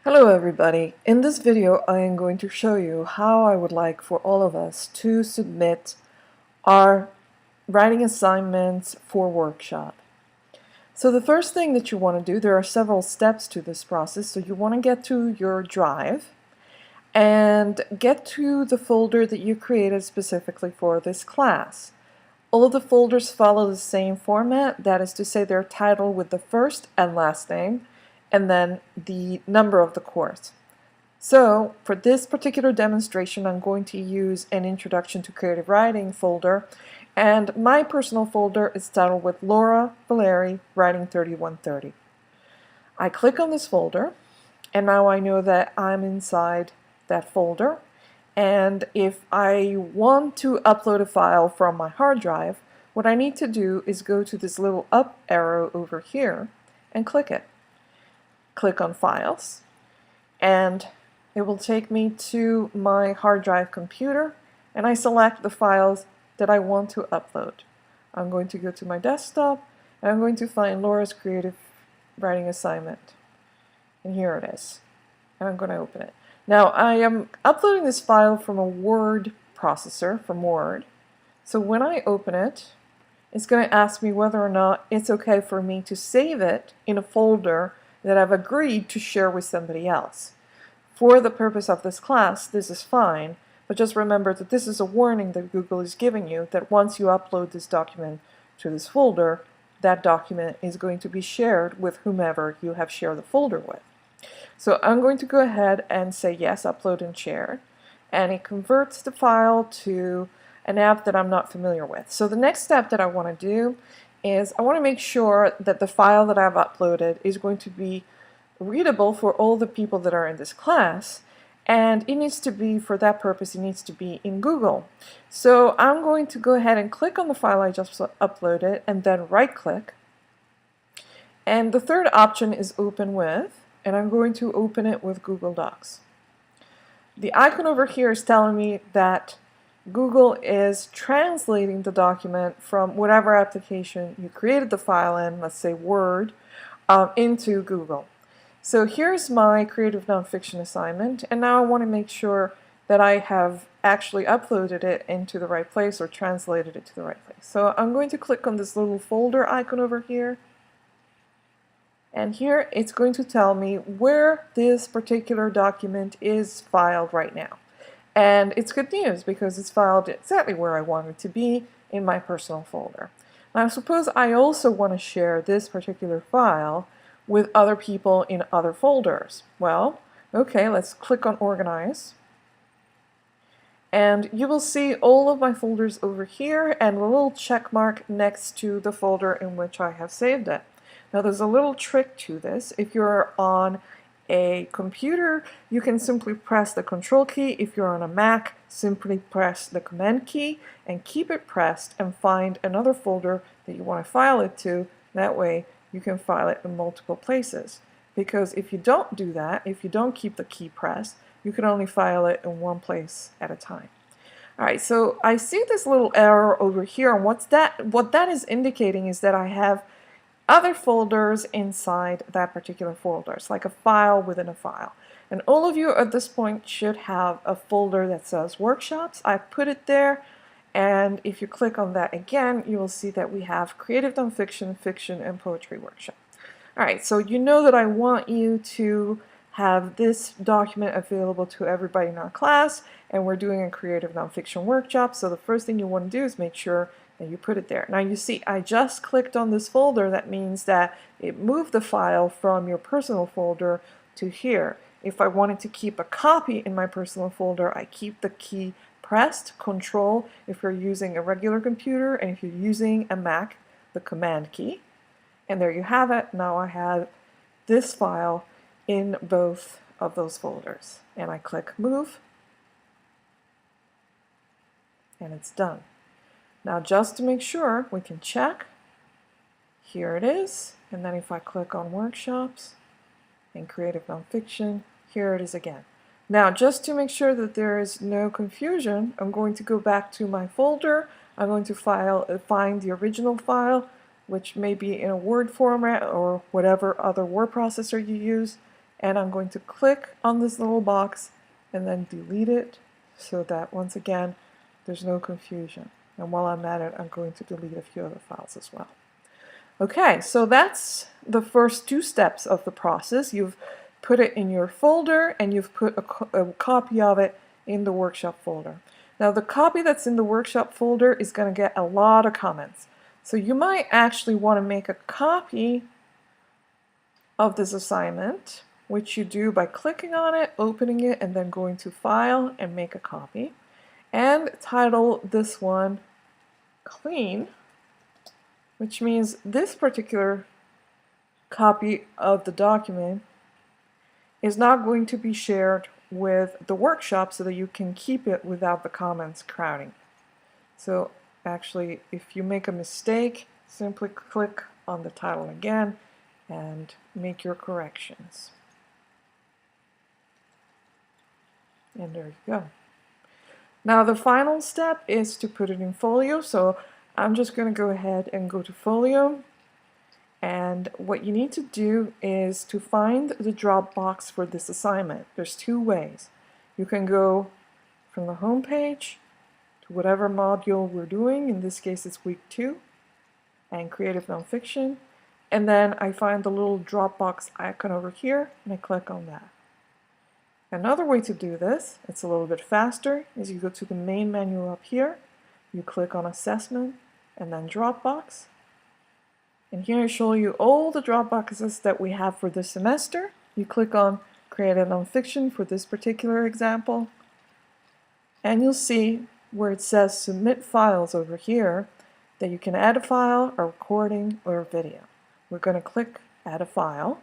Hello everybody. In this video I am going to show you how I would like for all of us to submit our writing assignments for workshop. So the first thing that you want to do, there are several steps to this process, so you want to get to your drive and get to the folder that you created specifically for this class. All of the folders follow the same format, that is to say they're titled with the first and last name and then the number of the course. So for this particular demonstration I'm going to use an Introduction to Creative Writing folder, and my personal folder is titled with Laura Valeri Writing 3130. I click on this folder and now I know that I'm inside that folder, and if I want to upload a file from my hard drive, what I need to do is go to this little up arrow over here and click it. Click on Files, and it will take me to my hard drive computer, and I select the files that I want to upload. I'm going to go to my desktop and I'm going to find Laura's Creative Writing Assignment, and here it is, and I'm going to open it. Now I am uploading this file from a Word processor, from Word, so when I open it, it's going to ask me whether or not it's okay for me to save it in a folder that I've agreed to share with somebody else. For the purpose of this class, this is fine, but just remember that this is a warning that Google is giving you that once you upload this document to this folder, that document is going to be shared with whomever you have shared the folder with. So I'm going to go ahead and say yes, upload and share, and it converts the file to an app that I'm not familiar with. So the next step that I want to do is I want to make sure that the file that I've uploaded is going to be readable for all the people that are in this class, and it needs to be, for that purpose, it needs to be in Google. So I'm going to go ahead and click on the file I just uploaded and then right click, and the third option is open with, and I'm going to open it with Google Docs. The icon over here is telling me that Google is translating the document from whatever application you created the file in, let's say Word, into Google. So here's my creative nonfiction assignment, and now I want to make sure that I have actually uploaded it into the right place or translated it to the right place. So I'm going to click on this little folder icon over here, and here it's going to tell me where this particular document is filed right now. And it's good news because it's filed exactly where I want it to be, in my personal folder. Now suppose I also want to share this particular file with other people in other folders. Well, okay, let's click on Organize. And you will see all of my folders over here and a little check mark next to the folder in which I have saved it. Now there's a little trick to this. If you're on a computer, you can simply press the Control key. If you're on a Mac, simply press the Command key and keep it pressed and find another folder that you want to file it to. That way you can file it in multiple places. Because if you don't do that, if you don't keep the key pressed, you can only file it in one place at a time. Alright, so I see this little arrow over here, and what that is indicating is that I have other folders inside that particular folder. It's like a file within a file. And all of you at this point should have a folder that says Workshops. I've put it there, and if you click on that again, you will see that we have Creative Nonfiction, Fiction, and Poetry Workshop. Alright, so you know that I want you to have this document available to everybody in our class, and we're doing a Creative Nonfiction Workshop, so the first thing you want to do is make sure and you put it there. Now you see I just clicked on this folder. That means that it moved the file from your personal folder to here. If I wanted to keep a copy in my personal folder, I keep the key pressed, Control if you're using a regular computer, and if you're using a Mac, the Command key. And there you have it. Now I have this file in both of those folders. And I click Move, and it's done. Now just to make sure, we can check. Here it is, and then if I click on Workshops and Creative Nonfiction, here it is again. Now just to make sure that there is no confusion, I'm going to go back to my folder. I'm going to find the original file, which may be in a Word format or whatever other word processor you use, and I'm going to click on this little box and then delete it so that once again there's no confusion. And while I'm at it, I'm going to delete a few other files as well. Okay, so that's the first two steps of the process. You've put it in your folder and you've put a copy of it in the workshop folder. Now the copy that's in the workshop folder is going to get a lot of comments. So you might actually want to make a copy of this assignment, which you do by clicking on it, opening it, and then going to File and make a copy. And title this one Clean, which means this particular copy of the document is not going to be shared with the workshop so that you can keep it without the comments crowding. So actually, if you make a mistake, simply click on the title again and make your corrections. And there you go. Now the final step is to put it in Folio, so I'm just going to go ahead and go to Folio, and what you need to do is to find the drop box for this assignment. There's two ways. You can go from the home page to whatever module we're doing, in this case it's week 2, and creative nonfiction, and then I find the little Dropbox icon over here and I click on that. Another way to do this, it's a little bit faster, is you go to the main menu up here, you click on Assessment and then Dropbox, and here I show you all the Dropboxes that we have for this semester. You click on Creative Nonfiction for this particular example, and you'll see where it says Submit Files over here that you can add a file, a recording, or a video. We're going to click Add a File,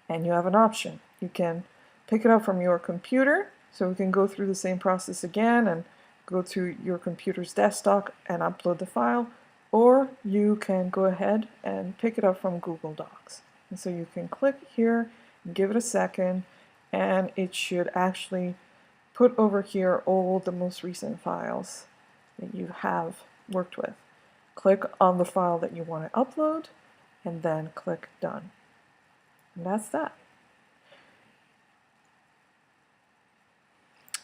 and you have an option. You can pick it up from your computer, so we can go through the same process again and go to your computer's desktop and upload the file, or you can go ahead and pick it up from Google Docs. And so you can click here and give it a second, and it should actually put over here all the most recent files that you have worked with. Click on the file that you want to upload and then click Done. And that's that.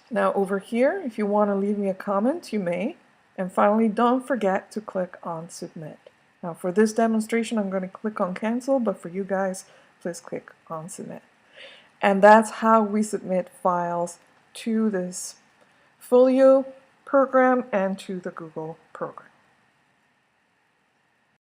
Now over here, if you want to leave me a comment, you may. And finally, don't forget to click on Submit. Now for this demonstration, I'm going to click on Cancel, but for you guys, please click on Submit. And that's how we submit files to this Folio program and to the Google program.